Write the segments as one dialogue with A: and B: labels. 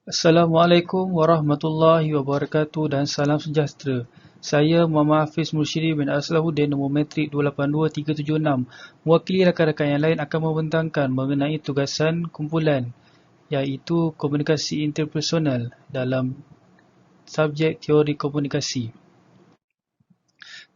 A: Assalamualaikum warahmatullahi wabarakatuh dan salam sejahtera. Saya Muhammad Hafiz Mursyidi bin Aslahuddin, nombor metrik 282376. Mewakili rakan-rakan yang lain akan membentangkan mengenai tugasan kumpulan iaitu komunikasi interpersonal dalam subjek teori komunikasi.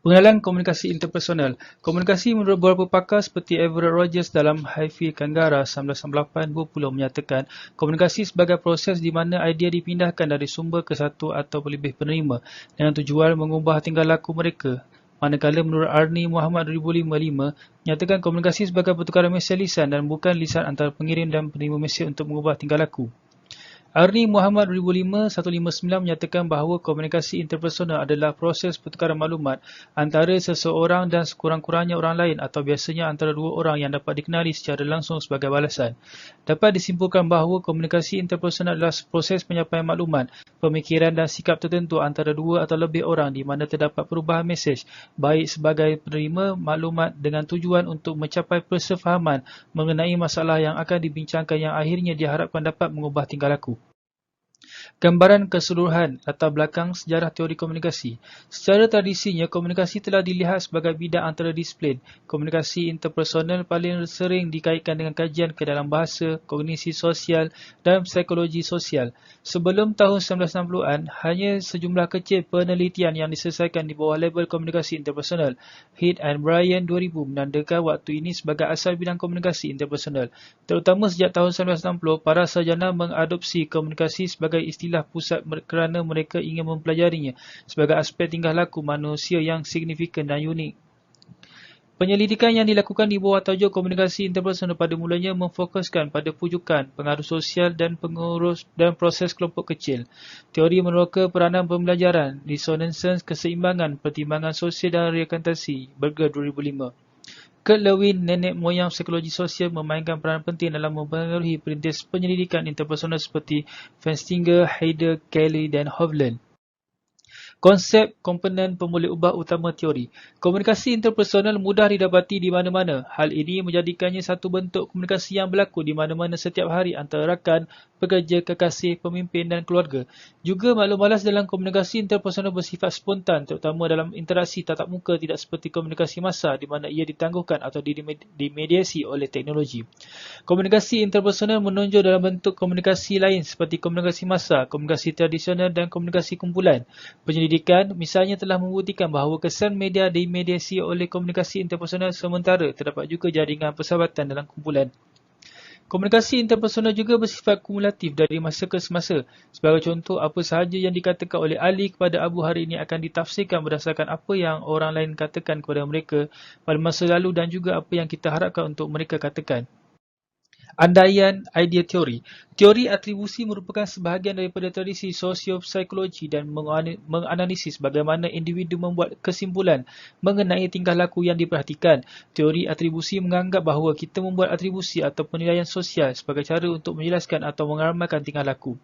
A: Pengenalan komunikasi interpersonal. Komunikasi menurut beberapa pakar seperti Everett Rogers dalam Hi-Fi Kangara 1998-20 menyatakan komunikasi sebagai proses di mana idea dipindahkan dari sumber ke satu atau lebih penerima dengan tujuan mengubah tingkah laku mereka. Manakala menurut Arnie Muhammad 2005 menyatakan komunikasi sebagai pertukaran mesej lisan dan bukan lisan antara pengirim dan penerima mesej untuk mengubah tingkah laku. Arnie Muhammad 2005-159 menyatakan bahawa komunikasi interpersonal adalah proses pertukaran maklumat antara seseorang dan sekurang-kurangnya orang lain atau biasanya antara dua orang yang dapat dikenali secara langsung sebagai balasan. Dapat disimpulkan bahawa komunikasi interpersonal adalah proses penyampaian maklumat, pemikiran dan sikap tertentu antara dua atau lebih orang di mana terdapat perubahan mesej, baik sebagai penerima maklumat dengan tujuan untuk mencapai persefahaman mengenai masalah yang akan dibincangkan yang akhirnya diharapkan dapat mengubah tingkah laku. Gambaran keseluruhan latar belakang sejarah teori komunikasi. Secara tradisinya, komunikasi telah dilihat sebagai bidang antara-disiplin. Komunikasi interpersonal paling sering dikaitkan dengan kajian ke dalam bahasa, kognisi sosial dan psikologi sosial. Sebelum tahun 1960-an, hanya sejumlah kecil penelitian yang diselesaikan di bawah label komunikasi interpersonal. Heath and Bryan 2000 menandakan waktu ini sebagai asal bidang komunikasi interpersonal. Terutama sejak tahun 1960, para sarjana mengadopsi komunikasi sebagai istilah pusat kerana mereka ingin mempelajarinya sebagai aspek tingkah laku manusia yang signifikan dan unik. Penyelidikan yang dilakukan di bawah tajuk komunikasi interpersonal pada mulanya memfokuskan pada pujukan, pengaruh sosial dan pengurus dan proses kelompok kecil. Teori meneroka peranan pembelajaran, disonansi, keseimbangan, pertimbangan sosial dan reakantasi, Berger 2005. Kurt Lewin, nenek moyang psikologi sosial, memainkan peranan penting dalam mempengaruhi perintis penyelidikan interpersonal seperti Festinger, Heider, Kelly dan Hovland. Konsep komponen pemboleh ubah utama teori. Komunikasi interpersonal mudah didapati di mana-mana. Hal ini menjadikannya satu bentuk komunikasi yang berlaku di mana-mana setiap hari antara rakan, pekerja, kekasih, pemimpin dan keluarga. Juga maklum malas dalam komunikasi interpersonal bersifat spontan, terutama dalam interaksi tatap muka, tidak seperti komunikasi massa di mana ia ditangguhkan atau dimediasi oleh teknologi. Komunikasi interpersonal menonjol dalam bentuk komunikasi lain seperti komunikasi massa, komunikasi tradisional dan komunikasi kumpulan. Penyelidikan misalnya telah membuktikan bahawa kesan media dimediasi oleh komunikasi interpersonal sementara terdapat juga jaringan persahabatan dalam kumpulan. Komunikasi interpersonal juga bersifat kumulatif dari masa ke semasa. Sebagai contoh, apa sahaja yang dikatakan oleh Ali kepada Abu hari ini akan ditafsirkan berdasarkan apa yang orang lain katakan kepada mereka pada masa lalu dan juga apa yang kita harapkan untuk mereka katakan. Andaian idea teori. Teori atribusi merupakan sebahagian daripada tradisi sosiopsikologi dan menganalisis bagaimana individu membuat kesimpulan mengenai tingkah laku yang diperhatikan. Teori atribusi menganggap bahawa kita membuat atribusi atau penilaian sosial sebagai cara untuk menjelaskan atau mengamalkan tingkah laku.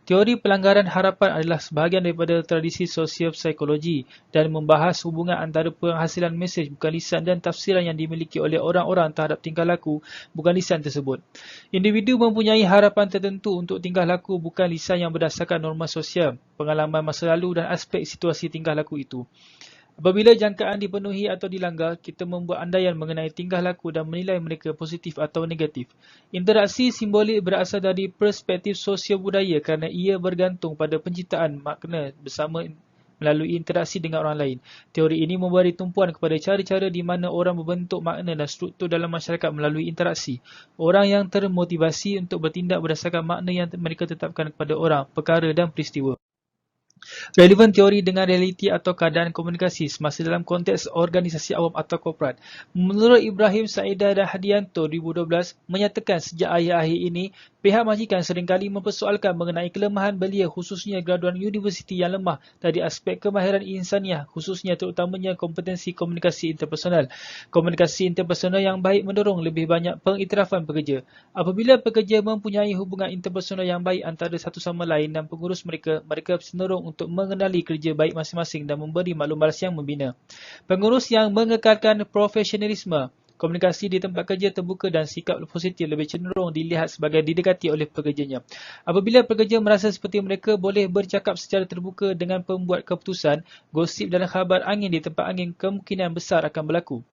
A: Teori pelanggaran harapan adalah sebahagian daripada tradisi sosiopsikologi dan membahas hubungan antara penghasilan mesej bukan lisan dan tafsiran yang dimiliki oleh orang-orang terhadap tingkah laku bukan lisan tersebut. Individu mempunyai harapan tertentu untuk tingkah laku bukan lisan yang berdasarkan norma sosial, pengalaman masa lalu dan aspek situasi tingkah laku itu. Apabila jangkaan dipenuhi atau dilanggar, kita membuat andaian mengenai tingkah laku dan menilai mereka positif atau negatif. Interaksi simbolik berasal dari perspektif sosial budaya kerana ia bergantung pada penciptaan makna bersama melalui interaksi dengan orang lain. Teori ini memberi tumpuan kepada cara-cara di mana orang membentuk makna dan struktur dalam masyarakat melalui interaksi. Orang yang termotivasi untuk bertindak berdasarkan makna yang mereka tetapkan kepada orang, perkara dan peristiwa. Relevan teori dengan realiti atau keadaan komunikasi semasa dalam konteks organisasi awam atau korporat. Menurut Ibrahim Saedah dan Hadianto 2012 menyatakan sejak akhir-akhir ini, pihak majikan seringkali mempersoalkan mengenai kelemahan belia khususnya graduan universiti yang lemah dari aspek kemahiran insaniah khususnya terutamanya kompetensi komunikasi interpersonal. Komunikasi interpersonal yang baik mendorong lebih banyak pengiktirafan pekerja. Apabila pekerja mempunyai hubungan interpersonal yang baik antara satu sama lain dan pengurus mereka, mereka cenderung untuk mengenali kerja baik masing-masing dan memberi maklum balas yang membina. Pengurus yang mengekalkan profesionalisme Komunikasi di tempat kerja terbuka dan sikap positif lebih cenderung dilihat sebagai didekati oleh pekerjanya. Apabila pekerja merasa seperti mereka boleh bercakap secara terbuka dengan pembuat keputusan, gosip dan khabar angin di tempat angin kemungkinan besar akan berlaku.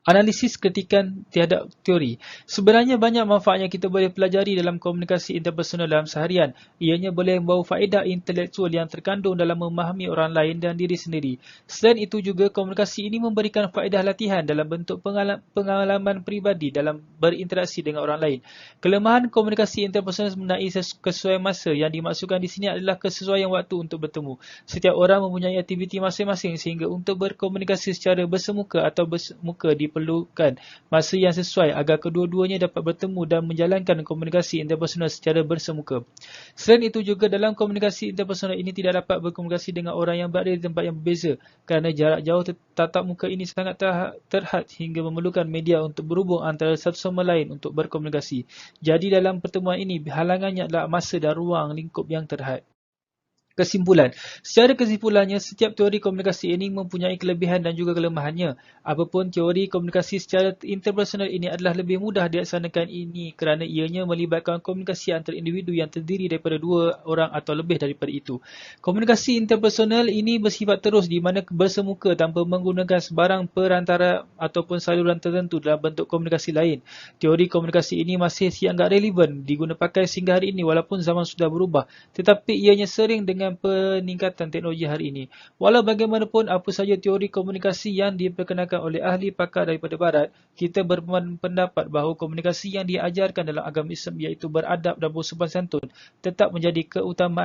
A: Analisis kritikan terhadap teori. Sebenarnya banyak manfaat yang kita boleh pelajari dalam komunikasi interpersonal dalam seharian. Ianya boleh membawa faedah intelektual yang terkandung dalam memahami orang lain dan diri sendiri. Selain itu juga, komunikasi ini memberikan faedah latihan dalam bentuk pengalaman peribadi dalam berinteraksi dengan orang lain. Kelemahan komunikasi interpersonal mengenai kesesuaian masa. Yang dimaksudkan di sini adalah kesesuaian waktu untuk bertemu. Setiap orang mempunyai aktiviti masing-masing sehingga untuk berkomunikasi secara bersemuka atau bersemuka diperlukan masa yang sesuai agar kedua-duanya dapat bertemu dan menjalankan komunikasi interpersonal secara bersemuka. Selain itu juga, dalam komunikasi interpersonal ini tidak dapat berkomunikasi dengan orang yang berada di tempat yang berbeza kerana jarak jauh tatap muka ini sangat terhad hingga memerlukan media untuk berhubung antara satu sama lain untuk berkomunikasi. Jadi dalam pertemuan ini, halangannya adalah masa dan ruang lingkup yang terhad. Kesimpulan. Secara kesimpulannya, setiap teori komunikasi ini mempunyai kelebihan dan juga kelemahannya. Apapun, teori komunikasi secara interpersonal ini adalah lebih mudah dilaksanakan ini kerana ianya melibatkan komunikasi antara individu yang terdiri daripada dua orang atau lebih daripada itu. Komunikasi interpersonal ini bersifat terus di mana bersemuka tanpa menggunakan sebarang perantara ataupun saluran tertentu dalam bentuk komunikasi lain. Teori komunikasi ini masih sangat relevan diguna pakai sehingga hari ini walaupun zaman sudah berubah, tetapi ianya sering dengan peningkatan teknologi hari ini. Walau bagaimanapun, apa saja teori komunikasi yang diperkenalkan oleh ahli pakar daripada Barat, kita berpendapat bahawa komunikasi yang diajarkan dalam agama Islam iaitu beradab dan bersopan santun tetap menjadi keutamaan